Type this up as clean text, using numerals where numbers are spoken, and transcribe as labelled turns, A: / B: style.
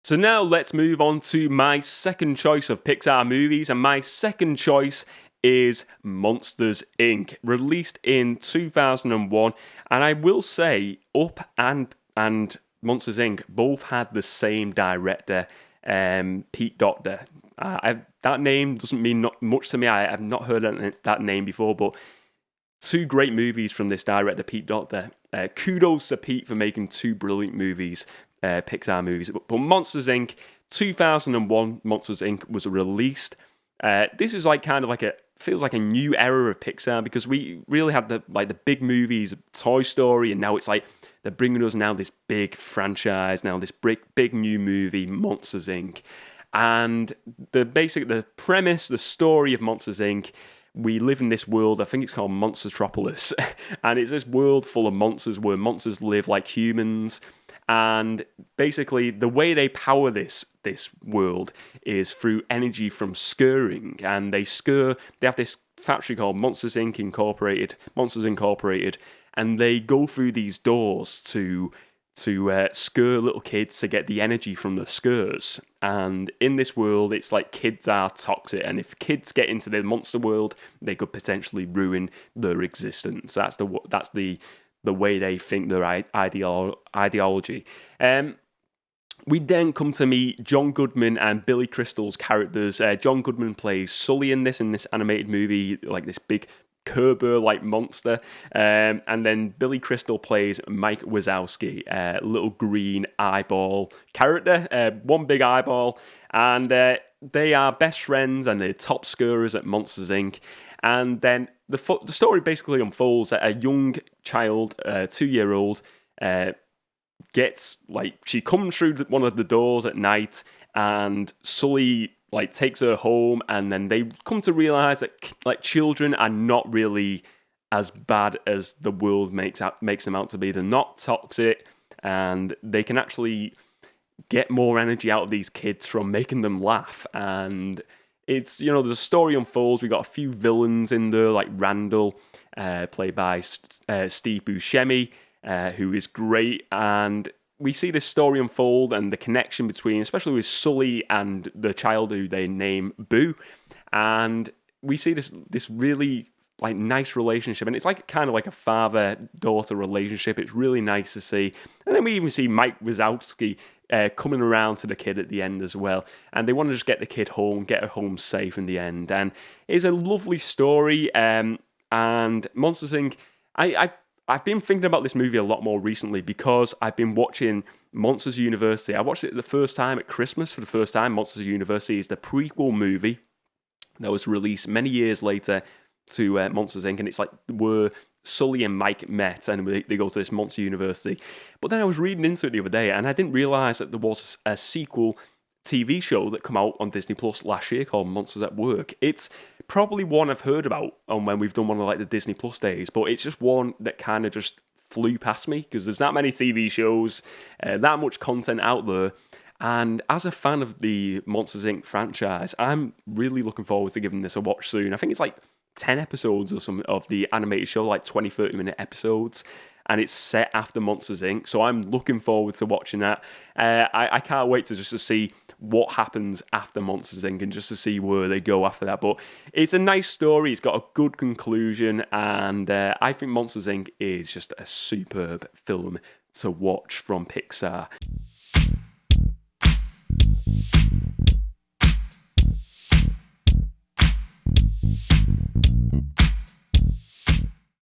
A: So now let's move on to my second choice of Pixar movies, and my second choice is Monsters Inc., released in 2001. And I will say, Up and Monsters Inc. both had the same director, Pete Docter. That name doesn't mean not much to me. I've not heard that name before, but two great movies from this director, Pete Docter. Kudos to Pete for making two brilliant movies, Pixar movies. But Monsters Inc. 2001, Monsters Inc. was released. This is feels like a new era of Pixar, because we really had the big movies, Toy Story, and now it's like they're bringing us now this big franchise, now this big new movie, Monsters Inc. And the premise, the story of Monsters Inc. We live in this world, I think it's called Monsteropolis, and it's this world full of monsters where monsters live like humans. And basically, the way they power this world is through energy from scurrying, and they have this factory called Monsters Incorporated, and they go through these doors to scare little kids to get the energy from the scurs. And in this world, it's like kids are toxic, and if kids get into the monster world, they could potentially ruin their existence. That's the way they think, their ideology. We then come to meet John Goodman and Billy Crystal's characters. John Goodman plays Sully in this animated movie, like this big Kerber-like monster. And then Billy Crystal plays Mike Wazowski, little green eyeball character, one big eyeball. And they are best friends, and they're top scorers at Monsters Inc. And then the story basically unfolds that a young child, 2-year-old, she comes through one of the doors at night, and Sully takes her home, and then they come to realize that children are not really as bad as the world makes them out to be. They're not toxic, and they can actually get more energy out of these kids from making them laugh. And it's, the story unfolds. We got a few villains in there, like Randall, played by Steve Buscemi, who is great. And we see this story unfold, and the connection between, especially with Sully and the child who they name Boo. And we see this really nice relationship, and it's kind of like a father-daughter relationship. It's really nice to see. And then we even see Mike Wazowski coming around to the kid at the end as well, and they want to just get the kid home, get her home safe in the end. And it's a lovely story. And Monsters Inc. I've been thinking about this movie a lot more recently, because I've been watching Monsters University. I watched it the first time at Christmas for the first time. Monsters University is the prequel movie that was released many years later to Monsters Inc. And it's where Sully and Mike met, and they go to this Monster University. But then I was reading into it the other day, and I didn't realise that there was a sequel TV show that came out on Disney Plus last year called Monsters at Work. It's probably one I've heard about when we've done one of the Disney Plus days, but it's just one that kind of just flew past me, because there's that many TV shows, that much content out there. And as a fan of the Monsters Inc. franchise, I'm really looking forward to giving this a watch soon. I think it's 10 episodes or something of the animated show, 20-30 minute episodes, and it's set after Monsters Inc. So I'm looking forward to watching that. I can't wait to see what happens after Monsters Inc. and just to see where they go after that. But it's a nice story. It's got a good conclusion, and I think Monsters Inc. is just a superb film to watch from Pixar.